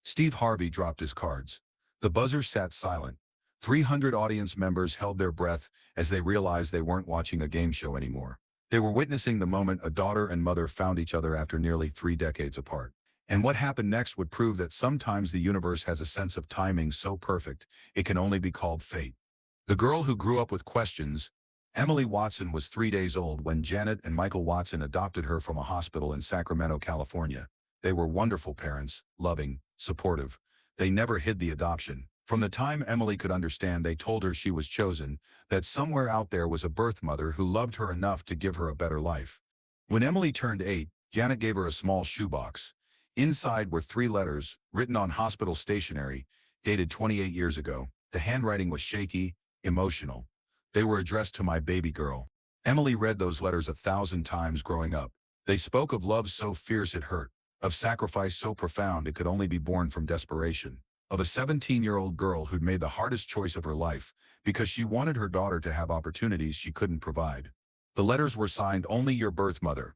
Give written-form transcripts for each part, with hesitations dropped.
Steve Harvey dropped his cards. The buzzer sat silent. 300 audience members held their breath as they realized they weren't watching a game show anymore. They were witnessing the moment a daughter and mother found each other after nearly 3 decades apart. And what happened next would prove that sometimes the universe has a sense of timing so perfect, it can only be called fate. The girl who grew up with questions. Emily Watson was 3 days old when Janet and Michael Watson adopted her from a hospital in Sacramento, California. They were wonderful parents, loving, supportive. They never hid the adoption. From the time Emily could understand, they told her she was chosen, that somewhere out there was a birth mother who loved her enough to give her a better life. When Emily turned 8, Janet gave her a small shoebox. Inside were 3 letters, written on hospital stationery, dated 28 years ago. The handwriting was shaky, emotional. They were addressed to my baby girl. Emily read those letters 1,000 times growing up. They spoke of love so fierce it hurt, of sacrifice so profound it could only be born from desperation, of a 17-year-old girl who'd made the hardest choice of her life because she wanted her daughter to have opportunities she couldn't provide. The letters were signed only your birth mother.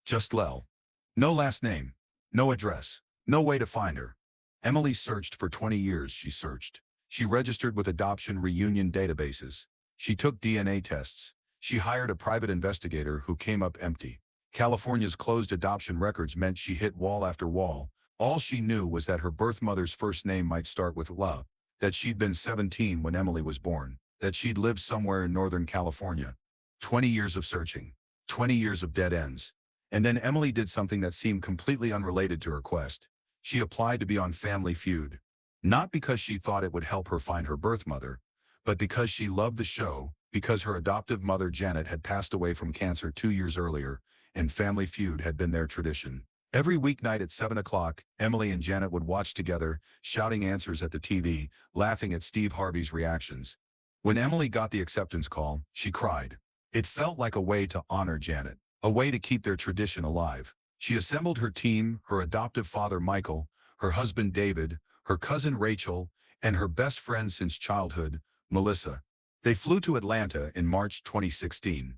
Just Lel. No last name. No address. No way to find her. Emily searched for 20 years. She searched. She registered with adoption reunion databases. She took DNA tests. She hired a private investigator who came up empty. California's closed adoption records meant she hit wall after wall. All she knew was that her birth mother's first name might start with La, that she'd been 17 when Emily was born, that she'd lived somewhere in Northern California. 20 years of searching. 20 years of dead ends. And then Emily did something that seemed completely unrelated to her quest. She applied to be on Family Feud. Not because she thought it would help her find her birth mother, but because she loved the show, because her adoptive mother Janet had passed away from cancer 2 years earlier, and Family Feud had been their tradition. Every weeknight at 7 o'clock, Emily and Janet would watch together, shouting answers at the TV, laughing at Steve Harvey's reactions. When Emily got the acceptance call, she cried. It felt like a way to honor Janet, a way to keep their tradition alive. She assembled her team, her adoptive father Michael, her husband David, her cousin Rachel, and her best friend since childhood, Melissa. They flew to Atlanta in March 2016.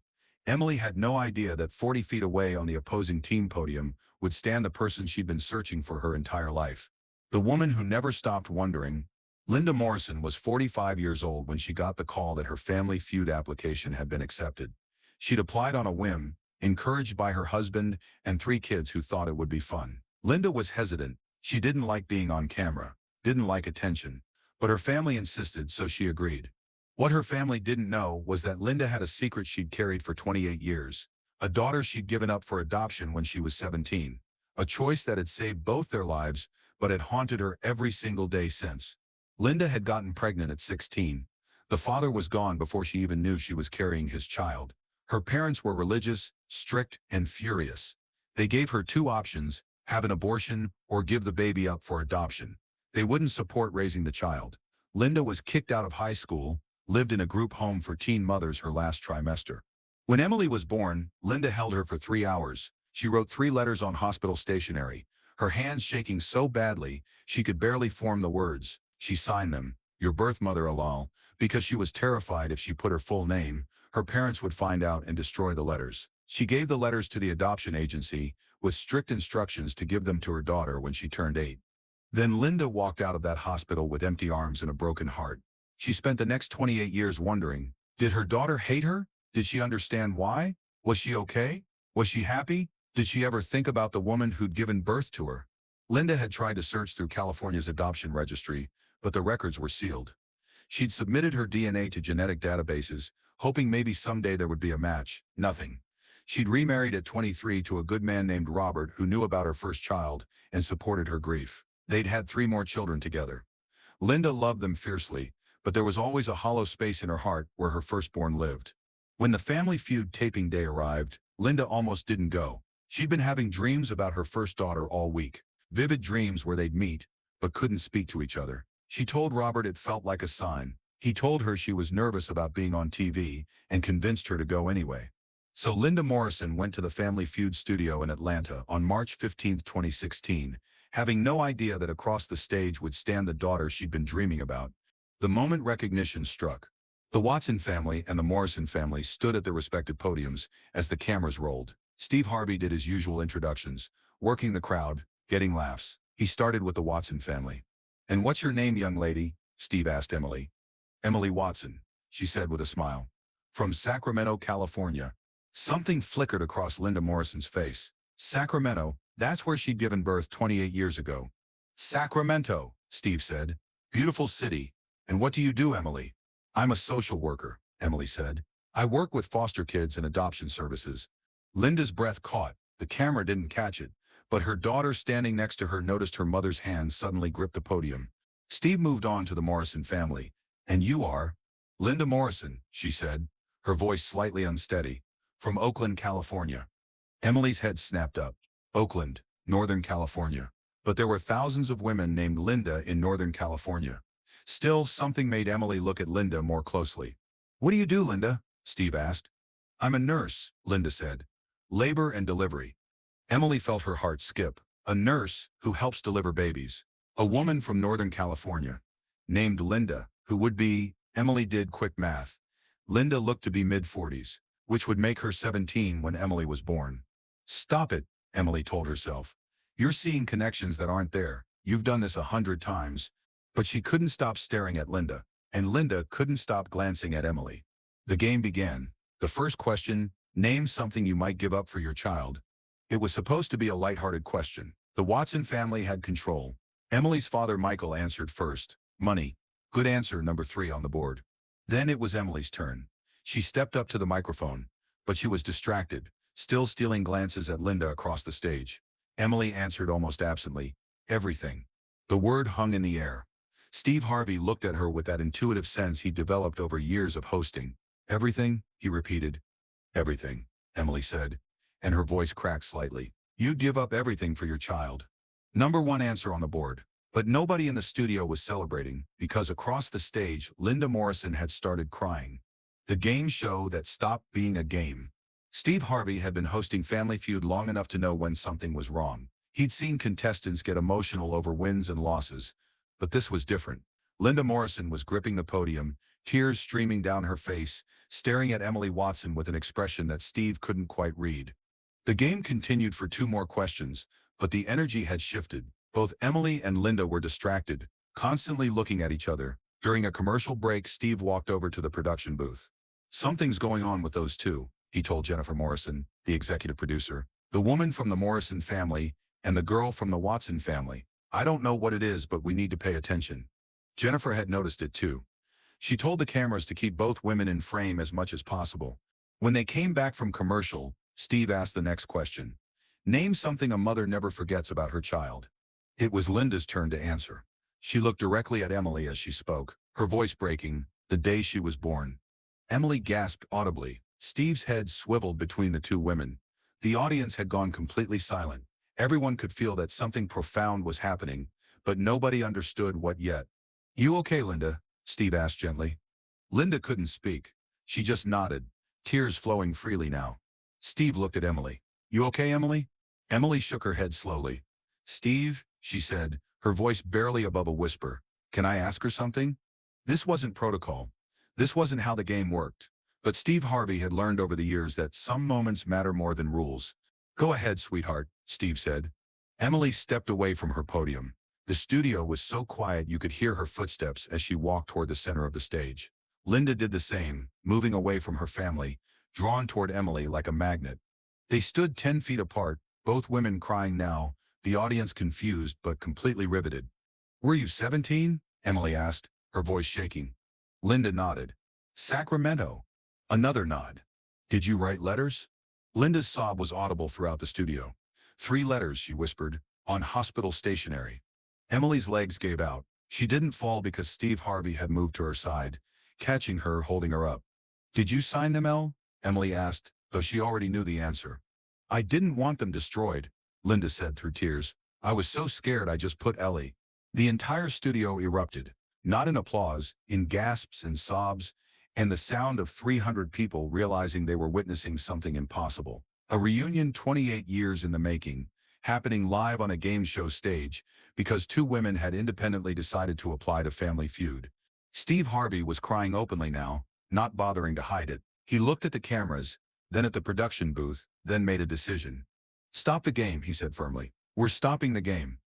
Emily had no idea that 40 feet away on the opposing team podium would stand the person she'd been searching for her entire life. The woman who never stopped wondering. Linda Morrison was 45 years old when she got the call that her Family Feud application had been accepted. She'd applied on a whim, encouraged by her husband and 3 kids who thought it would be fun. Linda was hesitant. She didn't like being on camera, didn't like attention, but her family insisted, so she agreed. What her family didn't know was that Linda had a secret she'd carried for 28 years, a daughter she'd given up for adoption when she was 17, a choice that had saved both their lives but had haunted her every single day since. Linda had gotten pregnant at 16. The father was gone before she even knew she was carrying his child. Her parents were religious, strict, and furious. They gave her 2 options, have an abortion or give the baby up for adoption. They wouldn't support raising the child. Linda was kicked out of high school, lived in a group home for teen mothers her last trimester. When Emily was born, Linda held her for 3 hours. She wrote 3 letters on hospital stationery, her hands shaking so badly she could barely form the words. She signed them, your birth mother Alal, because she was terrified if she put her full name, her parents would find out and destroy the letters. She gave the letters to the adoption agency, with strict instructions to give them to her daughter when she turned 8. Then Linda walked out of that hospital with empty arms and a broken heart. She spent the next 28 years wondering, did her daughter hate her? Did she understand why? Was she okay? Was she happy? Did she ever think about the woman who'd given birth to her? Linda had tried to search through California's adoption registry, but the records were sealed. She'd submitted her DNA to genetic databases, hoping maybe someday there would be a match. Nothing. She'd remarried at 23 to a good man named Robert who knew about her first child and supported her grief. They'd had 3 more children together. Linda loved them fiercely, but there was always a hollow space in her heart where her firstborn lived. When the Family Feud taping day arrived, Linda almost didn't go. She'd been having dreams about her first daughter all week. Vivid dreams where they'd meet, but couldn't speak to each other. She told Robert it felt like a sign. He told her she was nervous about being on TV and convinced her to go anyway. So Linda Morrison went to the Family Feud studio in Atlanta on March 15, 2016, having no idea that across the stage would stand the daughter she'd been dreaming about. The moment recognition struck. The Watson family and the Morrison family stood at their respective podiums as the cameras rolled. Steve Harvey did his usual introductions, working the crowd, getting laughs. He started with the Watson family. "And what's your name, young lady?" Steve asked Emily. "Emily Watson," she said with a smile. "From Sacramento, California." Something flickered across Linda Morrison's face. Sacramento, that's where she'd given birth 28 years ago. "Sacramento," Steve said. "Beautiful city. And what do you do, Emily?" "I'm a social worker," Emily said. "I work with foster kids and adoption services." Linda's breath caught. The camera didn't catch it, but her daughter standing next to her noticed her mother's hand suddenly grip the podium. Steve moved on to the Morrison family. "And you are?" "Linda Morrison," she said, her voice slightly unsteady. "From Oakland, California." Emily's head snapped up. Oakland, Northern California. But there were thousands of women named Linda in Northern California. Still, something made Emily look at Linda more closely. "What do you do, Linda?" Steve asked. "I'm a nurse," Linda said. "Labor and delivery." Emily felt her heart skip. A nurse who helps deliver babies. A woman from Northern California. Named Linda, who would be, Emily did quick math. Linda looked to be mid-40s, which would make her 17 when Emily was born. "Stop it," Emily told herself. "You're seeing connections that aren't there. You've done this 100 times." But she couldn't stop staring at Linda, and Linda couldn't stop glancing at Emily. The game began. The first question, name something you might give up for your child. It was supposed to be a lighthearted question. The Watson family had control. Emily's father Michael answered first. Money. Good answer, number 3 on the board. Then it was Emily's turn. She stepped up to the microphone, but she was distracted, still stealing glances at Linda across the stage. Emily answered almost absently. Everything. The word hung in the air. Steve Harvey looked at her with that intuitive sense he'd developed over years of hosting. "Everything," he repeated. "Everything," Emily said, and her voice cracked slightly. "You'd give up everything for your child." Number 1 answer on the board. But nobody in the studio was celebrating, because across the stage, Linda Morrison had started crying. The game show that stopped being a game. Steve Harvey had been hosting Family Feud long enough to know when something was wrong. He'd seen contestants get emotional over wins and losses. But this was different. Linda Morrison was gripping the podium, tears streaming down her face, staring at Emily Watson with an expression that Steve couldn't quite read. The game continued for 2 more questions, but the energy had shifted. Both Emily and Linda were distracted, constantly looking at each other. During a commercial break, Steve walked over to the production booth. "Something's going on with those two," he told Jennifer Morrison, the executive producer. "The woman from the Morrison family and the girl from the Watson family. I don't know what it is, but we need to pay attention." Jennifer had noticed it too. She told the cameras to keep both women in frame as much as possible. When they came back from commercial, Steve asked the next question. "Name something a mother never forgets about her child." It was Linda's turn to answer. She looked directly at Emily as she spoke, her voice breaking. "The day she was born." Emily gasped audibly. Steve's head swiveled between the 2 women. The audience had gone completely silent. Everyone could feel that something profound was happening, but nobody understood what yet. "You okay, Linda?" Steve asked gently. Linda couldn't speak. She just nodded, tears flowing freely now. Steve looked at Emily. "You okay, Emily?" Emily shook her head slowly. "Steve," she said, her voice barely above a whisper, "can I ask her something?" This wasn't protocol. This wasn't how the game worked. But Steve Harvey had learned over the years that some moments matter more than rules. "Go ahead, sweetheart," Steve said. Emily stepped away from her podium. The studio was so quiet you could hear her footsteps as she walked toward the center of the stage. Linda did the same, moving away from her family, drawn toward Emily like a magnet. They stood 10 feet apart, both women crying now, the audience confused but completely riveted. "Were you 17? Emily asked, her voice shaking. Linda nodded. "Sacramento." Another nod. "Did you write letters?" Linda's sob was audible throughout the studio. 3 letters, she whispered, on hospital stationery. Emily's legs gave out. She didn't fall because Steve Harvey had moved to her side, catching her, holding her up. "Did you sign them, Elle?" Emily asked, though she already knew the answer. "I didn't want them destroyed," Linda said through tears. "I was so scared I just put Ellie." The entire studio erupted, not in applause, in gasps and sobs, and the sound of 300 people realizing they were witnessing something impossible. A reunion 28 years in the making, happening live on a game show stage, because 2 women had independently decided to apply to Family Feud. Steve Harvey was crying openly now, not bothering to hide it. He looked at the cameras, then at the production booth, then made a decision. "Stop the game," he said firmly. "We're stopping the game."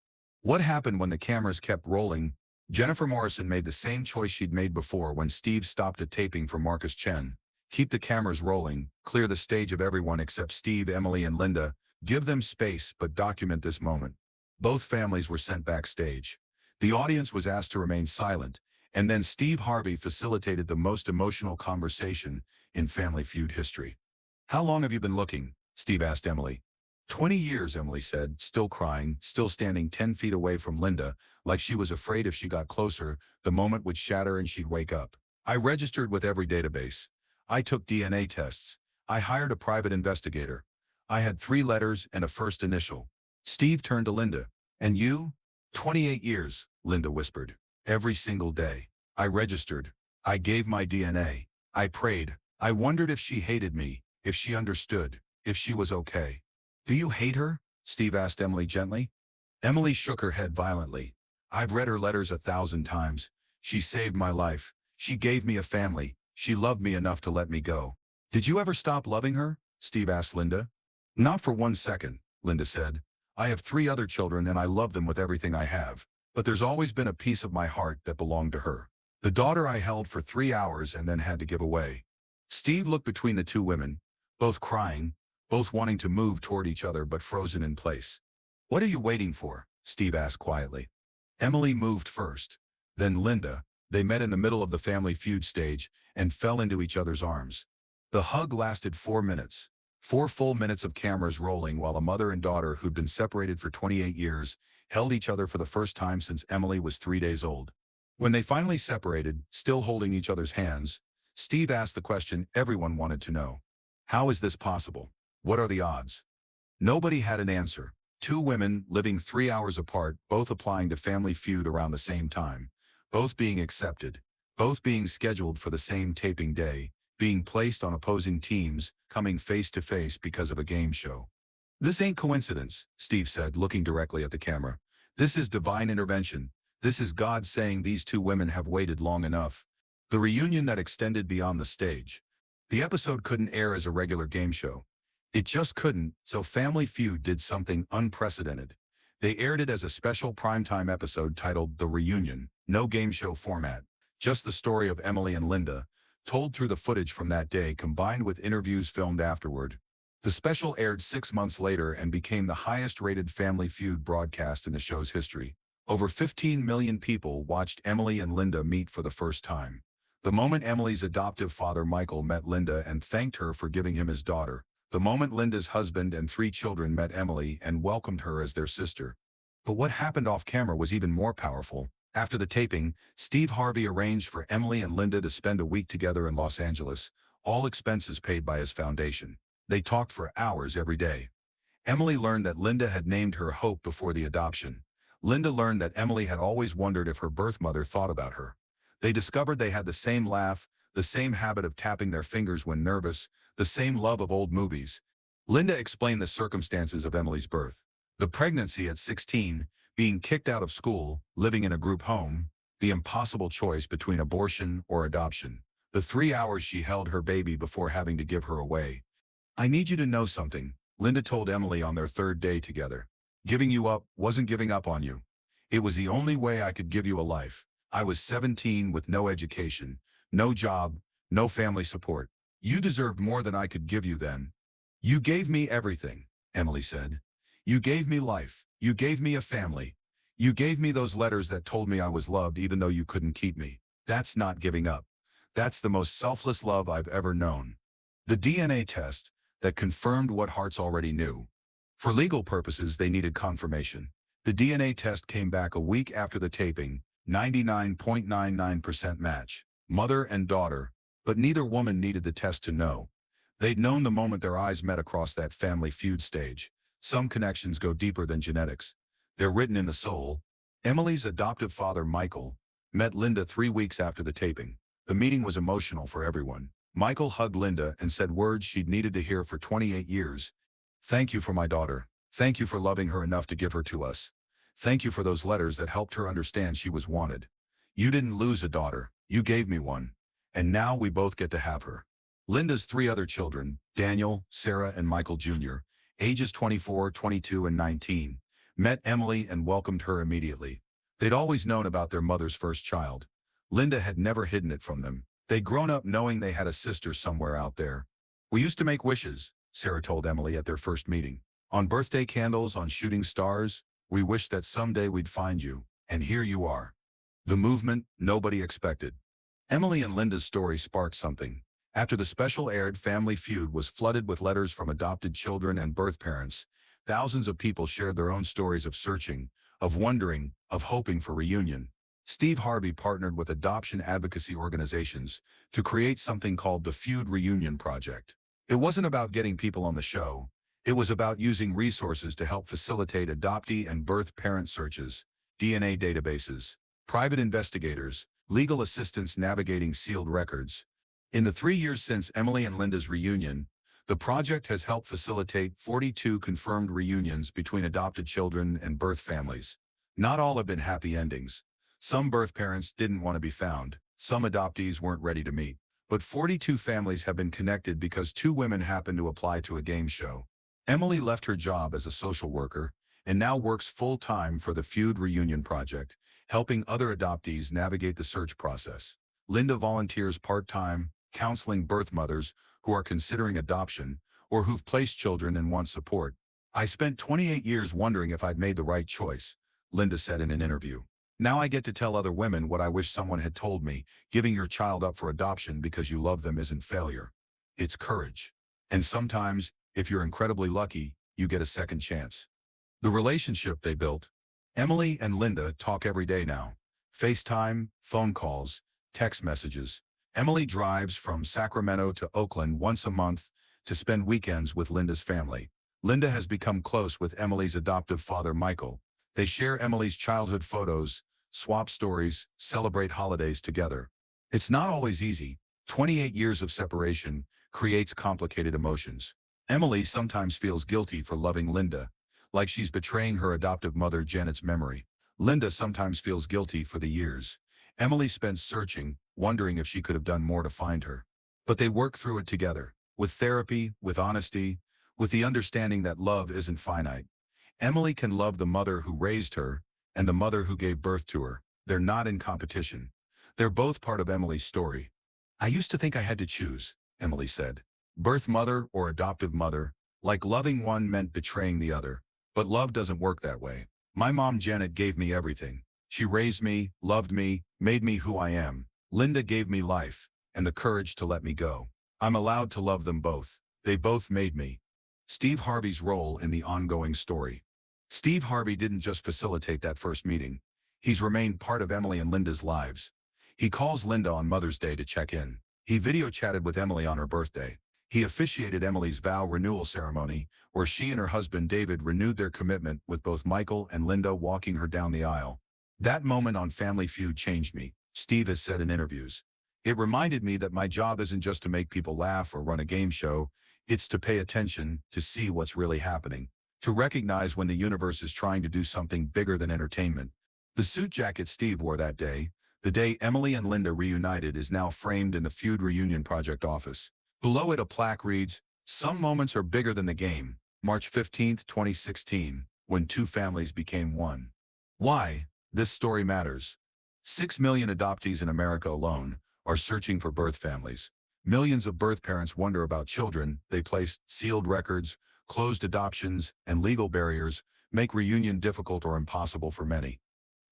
What happened when the cameras kept rolling? Jennifer Morrison made the same choice she'd made before when Steve stopped at taping for Marcus Chen. Keep the cameras rolling, clear the stage of everyone except Steve, Emily, and Linda, give them space but document this moment. Both families were sent backstage. The audience was asked to remain silent, and then Steve Harvey facilitated the most emotional conversation in Family Feud history. "How long have you been looking?" Steve asked Emily. 20 years, Emily said, still crying, still standing 10 feet away from Linda, like she was afraid if she got closer, the moment would shatter and she'd wake up. "I registered with every database. I took DNA tests. I hired a private investigator. I had 3 letters and a first initial." Steve turned to Linda. "And you?" 28 years, Linda whispered. "Every single day. I registered. I gave my DNA. I prayed. I wondered if she hated me, if she understood, if she was okay." "Do you hate her?" Steve asked Emily gently. Emily shook her head violently. "I've read her letters 1,000 times. She saved my life. She gave me a family. She loved me enough to let me go." "Did you ever stop loving her?" Steve asked Linda. "Not for 1 second, Linda said. "I have 3 other children and I love them with everything I have. But there's always been a piece of my heart that belonged to her. The daughter I held for 3 hours and then had to give away." Steve looked between the 2 women, both crying, both wanting to move toward each other but frozen in place. "What are you waiting for?" Steve asked quietly. Emily moved first. Then Linda. They met in the middle of the Family Feud stage and fell into each other's arms. The hug lasted 4 minutes. 4 full minutes of cameras rolling while a mother and daughter who'd been separated for 28 years held each other for the first time since Emily was 3 days old. When they finally separated, still holding each other's hands, Steve asked the question everyone wanted to know. "How is this possible? What are the odds?" Nobody had an answer. 2 women living 3 hours apart, both applying to Family Feud around the same time, both being accepted, both being scheduled for the same taping day, being placed on opposing teams, coming face to face because of a game show. "This ain't coincidence," Steve said, looking directly at the camera. "This is divine intervention. This is God saying these 2 women have waited long enough." The reunion that extended beyond the stage. The episode couldn't air as a regular game show. It just couldn't, so Family Feud did something unprecedented. They aired it as a special primetime episode titled The Reunion, no game show format, just the story of Emily and Linda, told through the footage from that day combined with interviews filmed afterward. The special aired 6 months later and became the highest-rated Family Feud broadcast in the show's history. Over 15 million people watched Emily and Linda meet for the first time. The moment Emily's adoptive father Michael met Linda and thanked her for giving him his daughter. The moment Linda's husband and 3 children met Emily and welcomed her as their sister. But what happened off camera was even more powerful. After the taping, Steve Harvey arranged for Emily and Linda to spend a week together in Los Angeles, all expenses paid by his foundation. They talked for hours every day. Emily learned that Linda had named her Hope before the adoption. Linda learned that Emily had always wondered if her birth mother thought about her. They discovered they had the same laugh, the same habit of tapping their fingers when nervous, the same love of old movies. Linda explained the circumstances of Emily's birth. The pregnancy at 16, being kicked out of school, living in a group home, the impossible choice between abortion or adoption. The 3 hours she held her baby before having to give her away. "I need you to know something," Linda told Emily on their 3rd day together. "Giving you up wasn't giving up on you. It was the only way I could give you a life. I was 17 with no education, no job, no family support. You deserved more than I could give you then. You gave me everything," Emily said. "You gave me life. You gave me a family. You gave me those letters that told me I was loved even though you couldn't keep me. That's not giving up. That's the most selfless love I've ever known." The DNA test that confirmed what hearts already knew. For legal purposes, they needed confirmation. The DNA test came back a week after the taping, 99.99% match. Mother and daughter, but neither woman needed the test to know. They'd known the moment their eyes met across that Family Feud stage. Some connections go deeper than genetics. They're written in the soul. Emily's adoptive father, Michael, met Linda 3 weeks after the taping. The meeting was emotional for everyone. Michael hugged Linda and said words she'd needed to hear for 28 years. "Thank you for my daughter. Thank you for loving her enough to give her to us. Thank you for those letters that helped her understand she was wanted. You didn't lose a daughter. You gave me one. And now we both get to have her." Linda's 3 other children, Daniel, Sarah, and Michael Jr., ages 24, 22, and 19, met Emily and welcomed her immediately. They'd always known about their mother's first child. Linda had never hidden it from them. They'd grown up knowing they had a sister somewhere out there. "We used to make wishes," Sarah told Emily at their first meeting. "On birthday candles, on shooting stars. We wished that someday we'd find you, and here you are." The movement nobody expected. Emily and Linda's story sparked something. After the special aired Family Feud was flooded with letters from adopted children and birth parents, thousands of people shared their own stories of searching, of wondering, of hoping for reunion. Steve Harvey partnered with adoption advocacy organizations to create something called the Feud Reunion Project. It wasn't about getting people on the show. It was about using resources to help facilitate adoptee and birth parent searches, DNA databases, private investigators, legal assistance navigating sealed records. In the 3 years since Emily and Linda's reunion, the project has helped facilitate 42 confirmed reunions between adopted children and birth families. Not all have been happy endings. Some birth parents didn't want to be found. Some adoptees weren't ready to meet. But 42 families have been connected because 2 women happened to apply to a game show. Emily left her job as a social worker and now works full-time for the Feud Reunion Project, helping other adoptees navigate the search process. Linda volunteers part-time, counseling birth mothers who are considering adoption or who've placed children and want support. "I spent 28 years wondering if I'd made the right choice," Linda said in an interview. "Now I get to tell other women what I wish someone had told me. Giving your child up for adoption because you love them isn't failure. It's courage. And sometimes, if you're incredibly lucky, you get a second chance." The relationship they built. Emily and Linda talk every day now. FaceTime, phone calls, text messages. Emily drives from Sacramento to Oakland once a month to spend weekends with Linda's family. Linda has become close with Emily's adoptive father, Michael. They share Emily's childhood photos, swap stories, celebrate holidays together. It's not always easy. 28 years of separation creates complicated emotions. Emily sometimes feels guilty for loving Linda, like she's betraying her adoptive mother Janet's memory. Linda sometimes feels guilty for the years Emily spent searching, wondering if she could have done more to find her. But they work through it together, with therapy, with honesty, with the understanding that love isn't finite. Emily can love the mother who raised her and the mother who gave birth to her. They're not in competition. They're both part of Emily's story. "I used to think I had to choose," Emily said. "Birth mother or adoptive mother, like loving one meant betraying the other. But love doesn't work that way. My mom Janet gave me everything. She raised me, loved me, made me who I am. Linda gave me life and the courage to let me go. I'm allowed to love them both. They both made me." Steve Harvey's role in the ongoing story. Steve Harvey didn't just facilitate that first meeting. He's remained part of Emily and Linda's lives. He calls Linda on Mother's Day to check in. He video chatted with Emily on her birthday. He officiated Emily's vow renewal ceremony, where she and her husband David renewed their commitment with both Michael and Linda walking her down the aisle. "That moment on Family Feud changed me," Steve has said in interviews. "It reminded me that my job isn't just to make people laugh or run a game show. It's to pay attention, to see what's really happening, to recognize when the universe is trying to do something bigger than entertainment." The suit jacket Steve wore that day, the day Emily and Linda reunited, is now framed in the Feud Reunion Project office. Below it a plaque reads, "Some moments are bigger than the game. March 15, 2016, when 2 families became one." Why? This story matters. 6 million adoptees in America alone are searching for birth families. Millions of birth parents wonder about children they place. Sealed records, closed adoptions, and legal barriers make reunion difficult or impossible for many.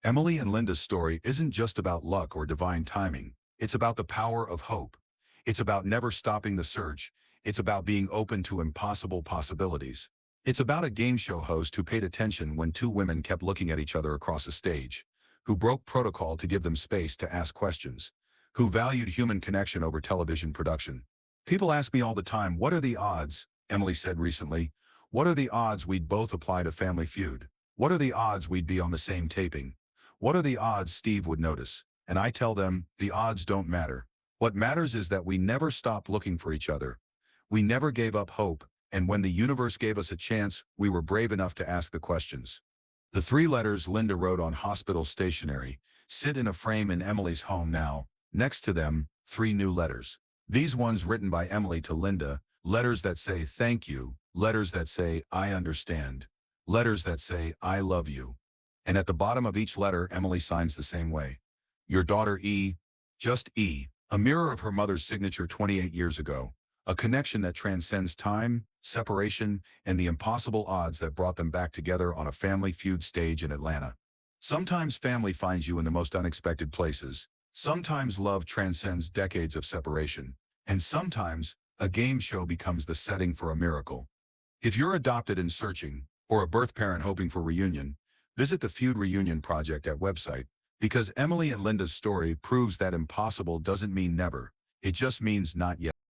Emily and Linda's story isn't just about luck or divine timing. It's about the power of hope. It's about never stopping the search. It's about being open to impossible possibilities. It's about a game show host who paid attention when 2 women kept looking at each other across a stage, who broke protocol to give them space to ask questions, who valued human connection over television production. "People ask me all the time, what are the odds?" Emily said recently. "What are the odds we'd both apply to Family Feud? What are the odds we'd be on the same taping? What are the odds Steve would notice?" And I tell them, the odds don't matter. What matters is that we never stopped looking for each other. We never gave up hope, and when the universe gave us a chance, we were brave enough to ask the questions. The 3 letters Linda wrote on hospital stationery sit in a frame in Emily's home now. Next to them, 3 new letters. These ones written by Emily to Linda, letters that say thank you, letters that say I understand, letters that say, I love you. And at the bottom of each letter, Emily signs the same way. Your daughter E, just E, a mirror of her mother's signature 28 years ago, a connection that transcends time, separation, and the impossible odds that brought them back together on a Family Feud stage in Atlanta. Sometimes family finds you in the most unexpected places. Sometimes love transcends decades of separation. And sometimes, a game show becomes the setting for a miracle. If you're adopted and searching, or a birth parent hoping for reunion, visit the Feud Reunion Project at website, because Emily and Linda's story proves that impossible doesn't mean never. It just means not yet.